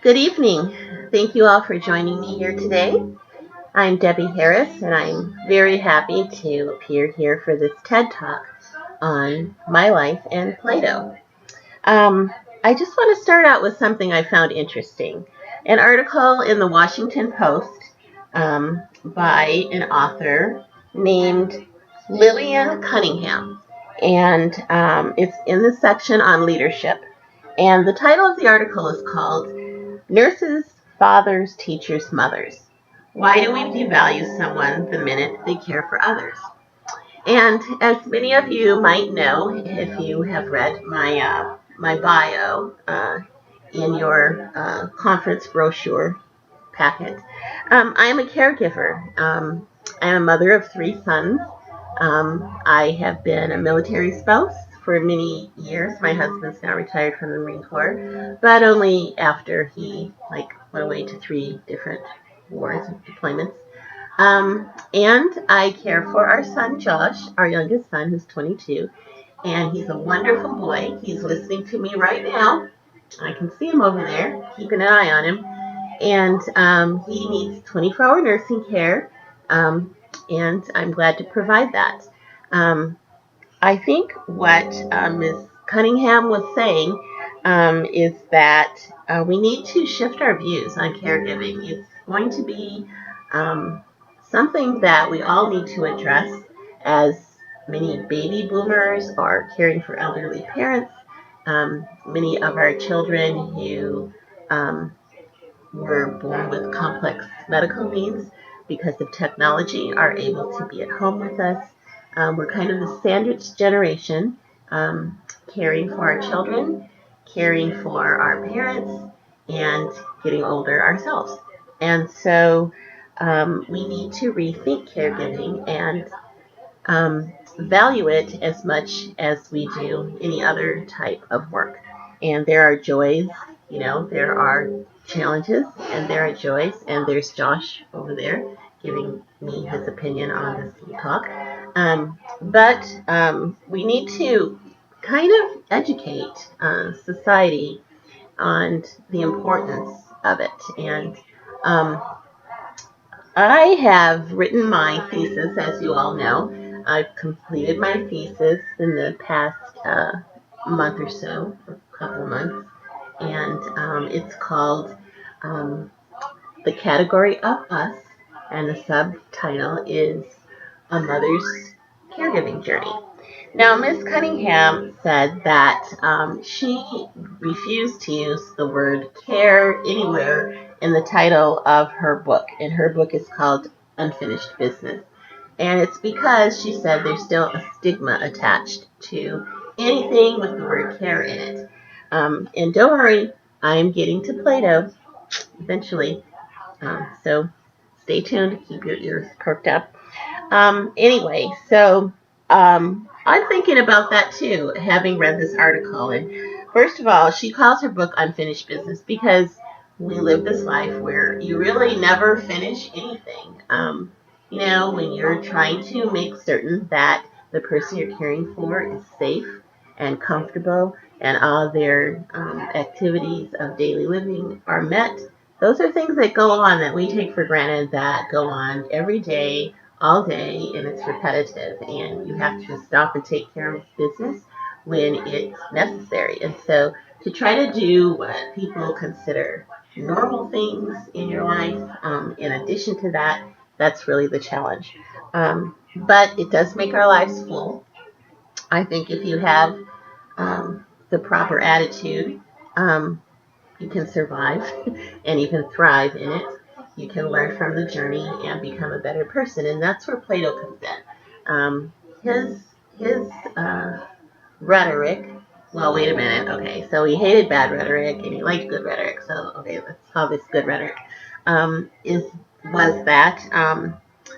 Good evening. Thank you all for joining me here today. I'm Debbie Harris, and I'm very happy to appear here for this TED Talk on my life and Plato. Um, I just want to start out with something I found interesting. An article in the Washington Post by an author named Lillian Cunningham. And it's in the section on leadership. And the title of the article is called Nurses, Fathers, Teachers, Mothers. Why do we devalue someone the minute they care for others? And as many of you might know, if you have read my bio in your conference brochure packet, I am a caregiver. I am a mother of three sons. I have been a military spouse for many years. My husband's now retired from the Marine Corps, but only after he went away to three different wars and deployments. And I care for our son Josh, our youngest son, who's 22, and he's a wonderful boy. He's listening to me right now. I can see him over there, keeping an eye on him. And he needs 24-hour nursing care, and I'm glad to provide that. I think what Ms. Cunningham was saying is that we need to shift our views on caregiving. It's going to be something that we all need to address, as many baby boomers are caring for elderly parents. Many of our children who were born with complex medical needs because of technology are able to be at home with us. We're kind of the sandwich generation, caring for our children, caring for our parents, and getting older ourselves. And so we need to rethink caregiving and value it as much as we do any other type of work. And there are joys, there are challenges, and there are joys. And there's Josh over there giving me his opinion on this talk. But we need to kind of educate society on the importance of it. And I have written my thesis, as you all know. I've completed my thesis in the past month or so, a couple of months, and it's called The Category of Us, and the subtitle is A Mother's Caregiving Journey. Now, Ms. Cunningham said that she refused to use the word care anywhere in the title of her book, and her book is called Unfinished Business. And it's because she said there's still a stigma attached to anything with the word care in it. And don't worry, I'm getting to Plato eventually, so stay tuned, keep your ears perked up. Anyway, so I'm thinking about that too, having read this article. And first of all, she calls her book Unfinished Business because we live this life where you really never finish anything. When you're trying to make certain that the person you're caring for is safe and comfortable and all their activities of daily living are met, those are things that go on that we take for granted, that go on every day, all day, and it's repetitive, and you have to stop and take care of business when it's necessary. And so to try to do what people consider normal things in your life, in addition to that, that's really the challenge. But it does make our lives full. I think if you have the proper attitude, you can survive and even thrive in it. You can learn from the journey and become a better person, and that's where Plato comes in. His rhetoric. Well, wait a minute. Okay, so he hated bad rhetoric and he liked good rhetoric. So okay, let's call this good rhetoric. Was that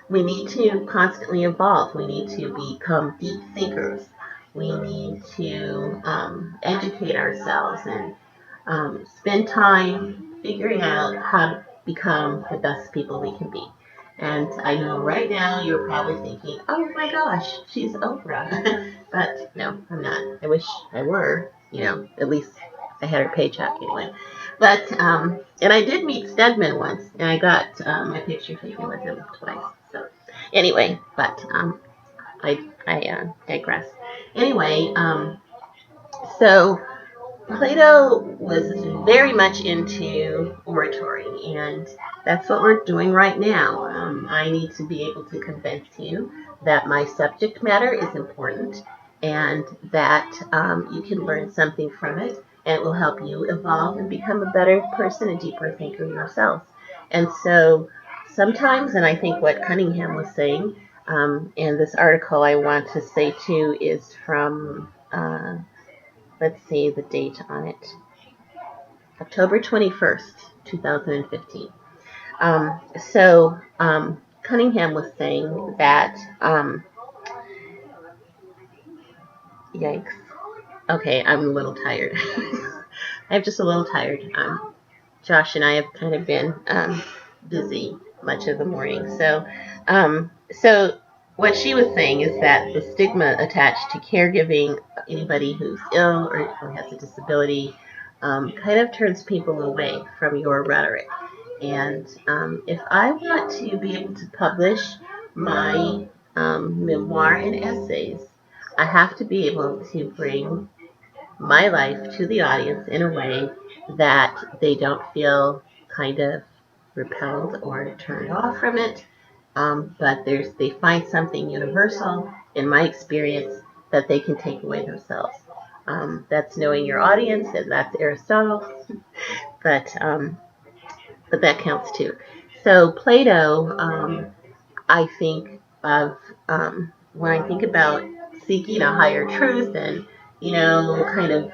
we need to constantly evolve. We need to become deep thinkers. We need to educate ourselves and spend time figuring out how to become the best people we can be. And I know right now you're probably thinking, oh my gosh, she's Oprah. But no, I'm not. I wish I were, at least I had her paycheck anyway. But and I did meet Stedman once, and I got my picture taken with him twice. So anyway, but I digress. Anyway, so Plato was very much into oratory, and that's what we're doing right now. I need to be able to convince you that my subject matter is important and that you can learn something from it, and it will help you evolve and become a better person, a deeper thinker yourself. And so sometimes, and I think what Cunningham was saying, and this article I want to say too is from let's see the date on it. October 21st, 2015. Cunningham was saying that, yikes. Okay, I'm a little tired. I'm just a little tired. Josh and I have kind of been busy much of the morning. So what she was saying is that the stigma attached to caregiving anybody who's ill or has a disability kind of turns people away from your rhetoric. And if I want to be able to publish my memoir and essays, I have to be able to bring my life to the audience in a way that they don't feel kind of repelled or turned off from it, but they find something universal in my experience that they can take away themselves. That's knowing your audience, and that's Aristotle, but that counts too. So Plato, I think of when I think about seeking a higher truth and kind of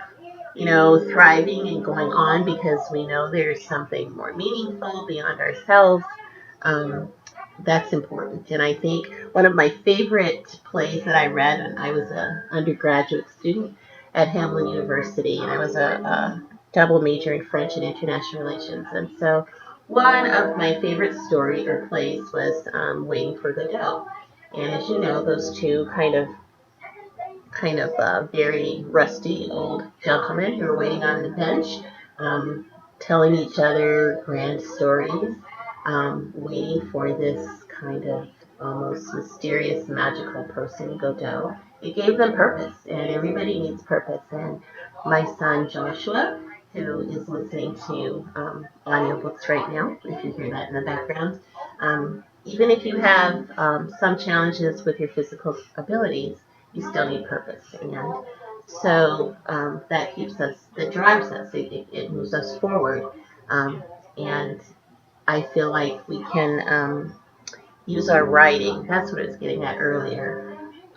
thriving and going on because we know there's something more meaningful beyond ourselves. That's important. And I think one of my favorite plays that I read when I was an undergraduate student at Hamlin University, and I was a double major in French and International Relations. And so one of my favorite story or plays was Waiting for Godot. And as you know, those two kind of very rusty old gentlemen who are waiting on the bench, telling each other grand stories, waiting for this kind of almost mysterious, magical person, Godot. It gave them purpose, and everybody needs purpose. And my son Joshua, who is listening to audiobooks right now, if you hear that in the background, even if you have some challenges with your physical abilities, you still need purpose. And so that drives us, it moves us forward. And I feel like we can use our writing, that's what I was getting at earlier,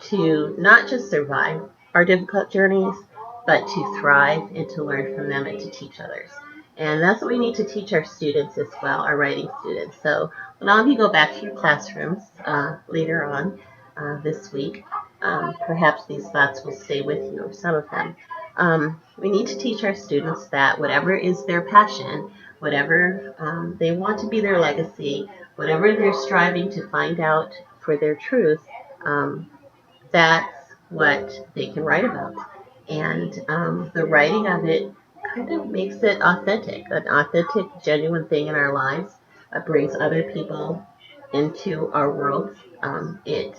to not just survive our difficult journeys, but to thrive and to learn from them and to teach others. And that's what we need to teach our students as well, our writing students. So when all of you go back to your classrooms later on this week, perhaps these thoughts will stay with you, or some of them. We need to teach our students that whatever is their passion, whatever they want to be their legacy, whatever they're striving to find out for their truth, that's what they can write about. And the writing of it kind of makes it authentic, an authentic, genuine thing in our lives. It brings other people into our worlds. It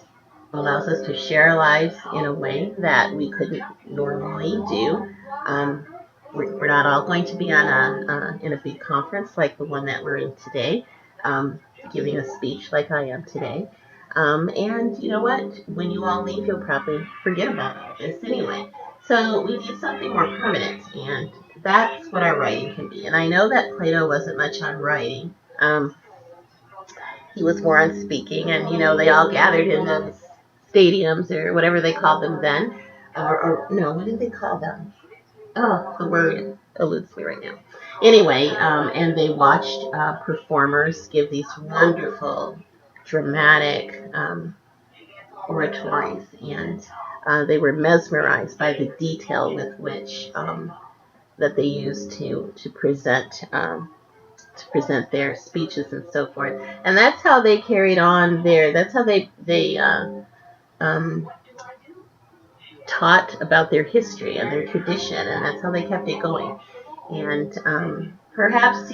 allows us to share our lives in a way that we couldn't normally do. We're not all going to be on in a big conference like the one that we're in today, giving a speech like I am today. And you know what? When you all leave, you'll probably forget about all this anyway. So we need something more permanent, and that's what our writing can be. And I know that Plato wasn't much on writing. He was more on speaking, and they all gathered in those stadiums or whatever they called them then. Or no, what did they call them? Oh, the word eludes me right now. Anyway, and they watched performers give these wonderful, dramatic oratories, and they were mesmerized by the detail with which that they used to present their speeches and so forth. And that's how they carried on that's how they taught about their history and their tradition, and that's how they kept it going. And perhaps,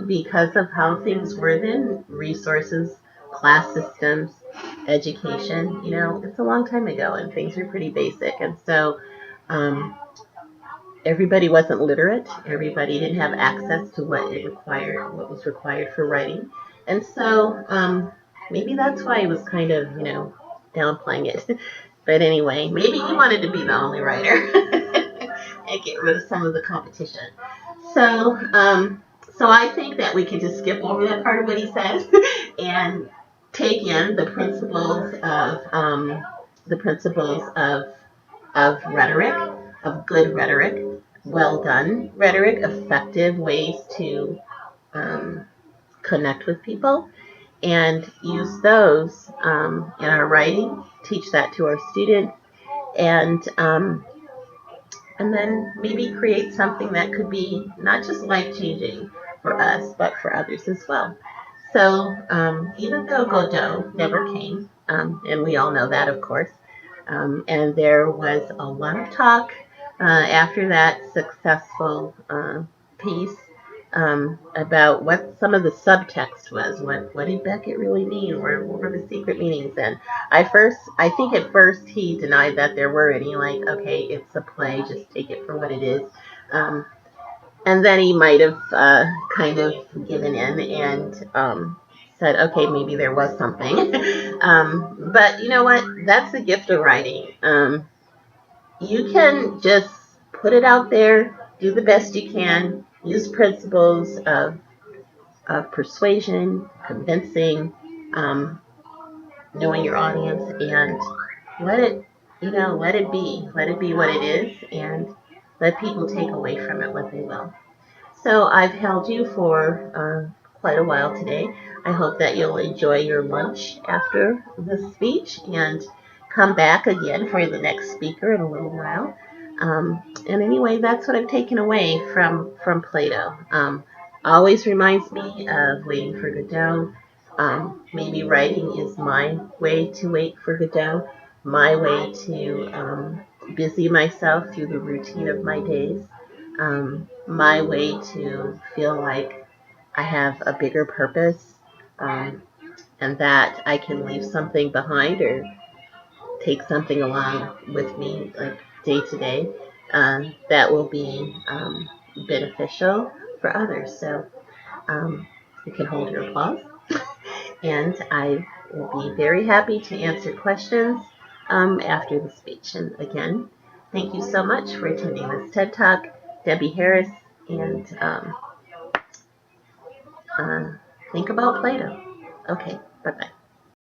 because of how things were then, resources, class systems, education, it's a long time ago and things were pretty basic. And so um, everybody wasn't literate. Everybody didn't have access to what was required for writing. And so maybe that's why he was kind of, downplaying it. But anyway, maybe he wanted to be the only writer and get rid of some of the competition. So, so I think that we can just skip over that part of what he says and take in the principles of rhetoric, of good rhetoric, well done rhetoric, effective ways to um, connect with people, and use those in our writing. Teach that to our students, and then maybe create something that could be not just life changing for us, but for others as well. So even though Godot never came, and we all know that, of course, and there was a lot of talk after that successful piece about what some of the subtext was. What did Beckett really mean? What were the secret meanings? And I think at first he denied that there were any. Like, okay, it's a play, just take it for what it is. Um, and then he might have kind of given in and said, okay, maybe there was something. But you know what? That's the gift of writing. You can just put it out there, do the best you can, use principles of persuasion, convincing, um, knowing your audience, and let it, let it be what it is, and let people take away from it what they will. So I've held you for quite a while today. I hope that you'll enjoy your lunch after the speech and come back again for the next speaker in a little while. And anyway, that's what I've taken away from Plato. Always reminds me of waiting for Godot. Maybe writing is my way to wait for Godot, my way to busy myself through the routine of my days, my way to feel like I have a bigger purpose, and that I can leave something behind or take something along with me, like day to day, that will be beneficial for others. So you can hold your applause, and I will be very happy to answer questions after the speech. And again, thank you so much for attending this TED Talk. Debbie Harris, and think about Plato. Okay, bye-bye.